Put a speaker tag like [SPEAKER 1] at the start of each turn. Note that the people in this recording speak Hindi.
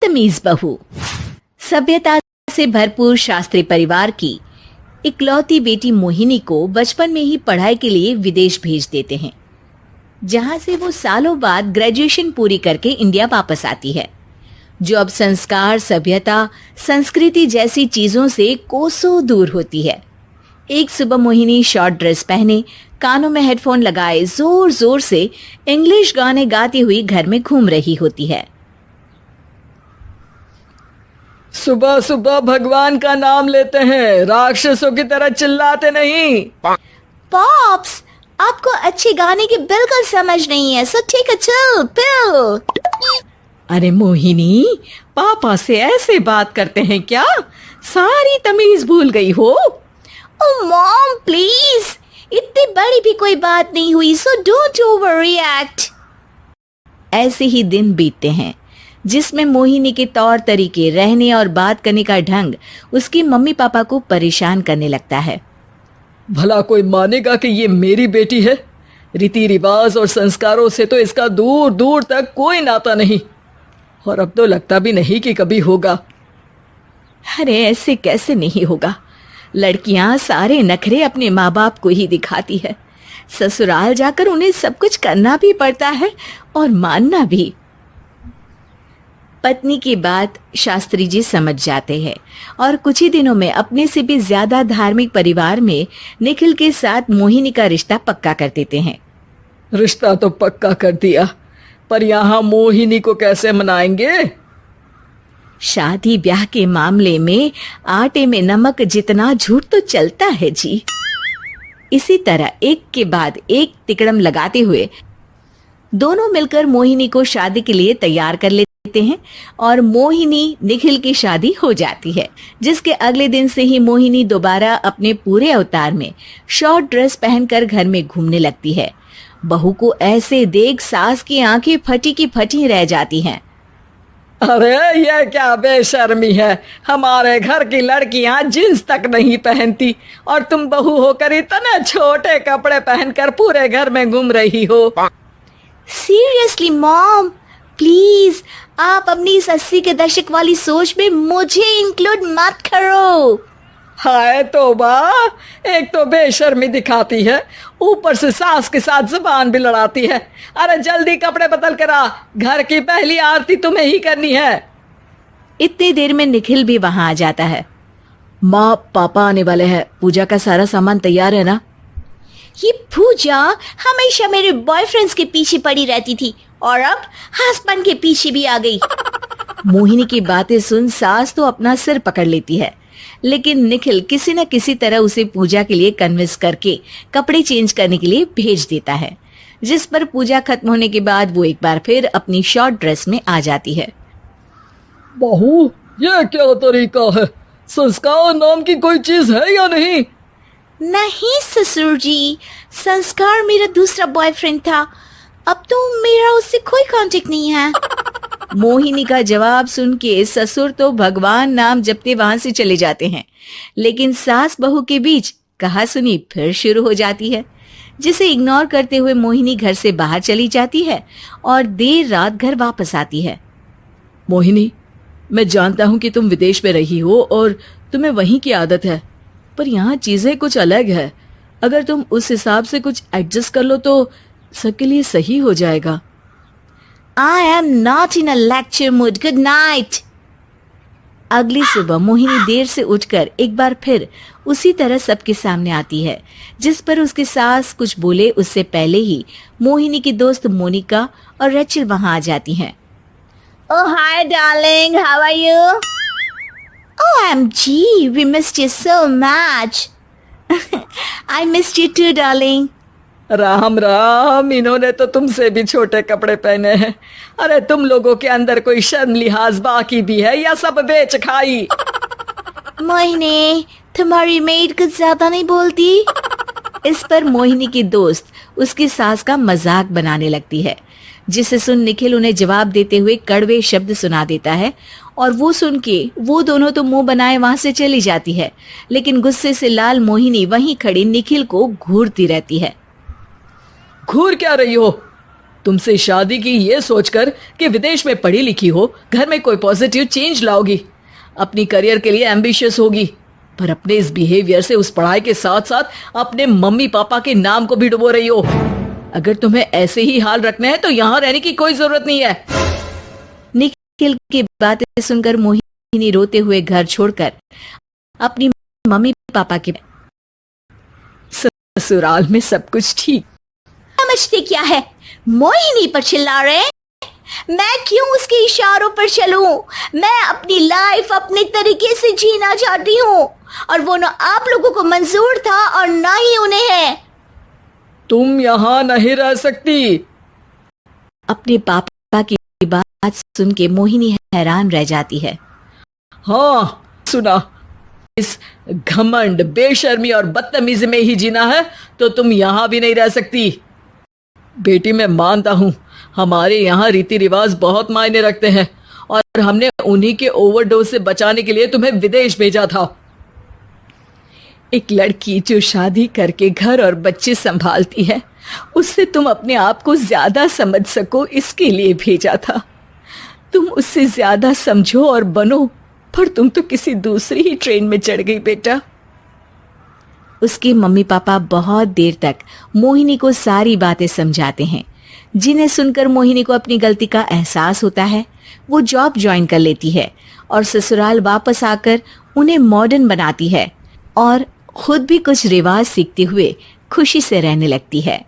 [SPEAKER 1] बदतमीज बहू। सभ्यता से भरपूर शास्त्री परिवार की इकलौती बेटी मोहिनी को बचपन में ही पढ़ाई के लिए विदेश भेज देते हैं, जहां से वो सालों बाद ग्रेजुएशन पूरी करके इंडिया वापस आती है, जो अब संस्कार, सभ्यता, संस्कृति जैसी चीजों से कोसों दूर होती है। एक सुबह मोहिनी शॉर्ट ड्रेस पहने, कानों में हेडफोन लगाए जोर जोर से इंग्लिश गाने गाती हुई घर में घूम रही होती है।
[SPEAKER 2] सुबह सुबह भगवान का नाम लेते हैं, राक्षसों की तरह चिल्लाते नहीं।
[SPEAKER 1] पॉप्स, आपको अच्छे गाने की बिल्कुल समझ नहीं है, so take a chill pill.
[SPEAKER 2] अरे मोहिनी, पापा से ऐसे बात करते हैं क्या? सारी तमीज भूल गई हो।
[SPEAKER 1] ओह मॉम प्लीज, इतनी बड़ी भी कोई बात नहीं हुई, सो डोंट ओवर रिएक्ट। ऐसे ही दिन बीतते हैं जिसमें मोहिनी के तौर तरीके, रहने और बात करने का ढंग उसकी मम्मी पापा को परेशान करने लगता है।
[SPEAKER 2] भला कोई मानेगा कि ये मेरी बेटी है? रीति रिवाज और संस्कारों से तो इसका दूर दूर तक कोई नाता नहीं, और अब तो लगता भी नहीं कि कभी होगा।
[SPEAKER 1] अरे ऐसे कैसे नहीं होगा? लड़कियां सारे नखरे अपने माँ बाप को ही दिखाती है। ससुराल जाकर उन्हें सब कुछ करना भी पड़ता है और मानना भी। पत्नी की बात शास्त्री जी समझ जाते हैं और कुछ ही दिनों में अपने से भी ज्यादा धार्मिक परिवार में निखिल के साथ मोहिनी का रिश्ता पक्का कर देते हैं।
[SPEAKER 2] रिश्ता तो पक्का कर दिया, पर यहाँ मोहिनी को कैसे मनाएंगे?
[SPEAKER 1] शादी ब्याह के मामले में आटे में नमक जितना झूठ तो चलता है जी। इसी तरह एक के बाद एक तिकड़म लगाते हुए दोनों मिलकर मोहिनी को शादी के लिए तैयार कर लेते हैं और मोहिनी निखिल की शादी हो जाती है, जिसके अगले दिन से ही मोहिनी दोबारा अपने पूरे अवतार में शॉर्ट ड्रेस पहनकर घर में घूमने लगती है। बहू को ऐसे देख सास की आंखें फटी की फटी रह जाती हैं।
[SPEAKER 2] अरे ये क्या बेशर्मी है, हमारे घर की लड़कियां जींस तक नहीं पहनती और तुम बहू होकर इतने छोटे कपड़े पहनकर पूरे घर में घूम रही हो।
[SPEAKER 1] सीरियसली मॉम, प्लीज आप अपनी इस 80 के दशक वाली सोच में मुझे इंक्लूड मत करो।
[SPEAKER 2] हाय तौबा, एक तो बेशर्मी दिखाती है, ऊपर से सास के साथ जुबान भी लड़ाती है। अरे जल्दी कपड़े बदल कर आ, घर की पहली आरती तुम्हें ही करनी है।
[SPEAKER 1] इतनी देर में निखिल भी वहां आ जाता है।
[SPEAKER 2] माँ, पापा आने वाले हैं, पूजा का सारा सामान तैयार है ना?
[SPEAKER 1] ये पूजा हमेशा मेरे बॉयफ्रेंड्स के पीछे पड़ी रहती थी और अब हस्बैंड के पीछे भी आ गई।
[SPEAKER 2] मोहिनी की बातें सुन सास तो अपना सिर पकड़ लेती है, लेकिन निखिल किसी न किसी तरह उसे पूजा के लिए कन्विंस करके कपड़े चेंज करने के लिए भेज देता है, जिस पर पूजा खत्म होने के बाद वो एक बार फिर अपनी शॉर्ट ड्रेस में आ जाती है। बहू, ये क्या तरीका है? संस्कार नाम की कोई चीज है या नहीं?
[SPEAKER 1] नहीं ससुर जी, संस्कार मेरा दूसरा बॉयफ्रेंड था, अब तो मेरा उससे कोई कांटेक्ट नहीं है।
[SPEAKER 2] मोहिनी का जवाब सुन के ससुर तो भगवान नाम जपते वहां से चले जाते हैं, लेकिन सास बहू के बीच कहासुनी फिर शुरू हो जाती है, जिसे इग्नोर करते हुए मोहिनी घर से बाहर चली जाती है और देर रात घर वापस आती है। मोहिनी, मैं जानता हूँ कि तुम विदेश में रही हो और तुम्हें वहीं की आदत है, पर यहाँ चीजें कुछ अलग है। अगर तुम उस हिसाब से कुछ एडजस्ट कर लो तो सबके लिए सही हो जाएगा।
[SPEAKER 1] I am not in a lecture mood. Good night.
[SPEAKER 2] अगली सुबह मोहिनी देर से उठकर एक बार फिर उसी तरह सबके सामने आती है, जिस पर उसकी सास कुछ बोले उससे पहले ही मोहिनी की दोस्त मोनिका और रेचल वहां आ जाती हैं।
[SPEAKER 1] Oh hi darling, how are you? OMG, we missed you so much. I missed you too darling.
[SPEAKER 2] Ram Ram, इन्होंने तो तुमसे भी छोटे कपड़े पहने हैं। अरे तुम लोगों के अंदर कोई शर्म लिहाज बाकी भी है या सब बेच खाई?
[SPEAKER 1] मोहिनी, तुम्हारी मेड कुछ ज्यादा नहीं बोलती?
[SPEAKER 2] इस पर मोहिनी की दोस्त उसकी सास का मजाक बनाने लगती है, जिसे सुन निखिल उन्हें जवाब देते हुए कड़वे शब्द सुना देता है और वो सुन के वो दोनों तो मुंह बनाए वहां से चली जाती है, लेकिन गुस्से से लाल मोहिनी वहीं खड़ी निखिल को घूरती रहती है। घूर क्या रही हो?
[SPEAKER 3] तुमसे शादी की ये सोचकर कि विदेश में पढ़ी लिखी हो, घर में कोई पॉजिटिव चेंज लाओगी, अपनी करियर के लिए एम्बिशियस होगी, पर अपने इस बिहेवियर से उस पढ़ाई के साथ साथ अपने मम्मी पापा के नाम को भी डुबो रही हो। अगर तुम्हें ऐसे ही हाल रखना है तो यहाँ रहने की कोई जरूरत नहीं है।
[SPEAKER 2] निखिल की बातें सुनकर मोहिनी रोते हुए घर छोड़कर अपनी मम्मी पापा के
[SPEAKER 3] ससुराल में सब कुछ ठीक।
[SPEAKER 1] समझते क्या है, मोहिनी पर चिल्ला रहे हैं? मैं क्यों उसके इशारों पर चलूं? मैं अपनी लाइफ अपने तरीके से जीना चाहती हूँ और वो ना आप लोगों को मंजूर था और ना ही उन्हें है।
[SPEAKER 3] तुम यहाँ नहीं रह सकती।
[SPEAKER 2] अपने पापा की बात सुन के मोहिनी हैरान रह जाती है।
[SPEAKER 3] हाँ सुना, इस घमंड, बेशर्मी और बदतमीजी में ही जीना है तो तुम यहाँ भी नहीं रह सकती। बेटी, मैं मानता हूँ हमारे यहाँ रीति रिवाज बहुत मायने रखते हैं और हमने उन्हीं के ओवरडोज से बचाने के लिए तुम्हें विदेश भेजा था।
[SPEAKER 2] एक लड़की जो शादी करके घर और बच्चे संभालती है, उससे तुम अपने आप को ज्यादा समझ सको इसके लिए भेजा था। तुम उससे ज्यादा समझो और बनो, पर तुम तो किसी दूसरी ही ट्रेन में चढ़ गई बेटा। उसके मम्मी पापा बहुत देर तक मोहिनी को सारी बातें समझाते हैं, जिन्हें सुनकर मोहिनी को अपनी गलती का एहसास होता है। वो जॉब ज्वाइन कर लेती है और ससुराल वापस आकर उन्हें मॉडर्न बनाती है और खुद भी कुछ रिवाज सीखते हुए खुशी से रहने लगती है।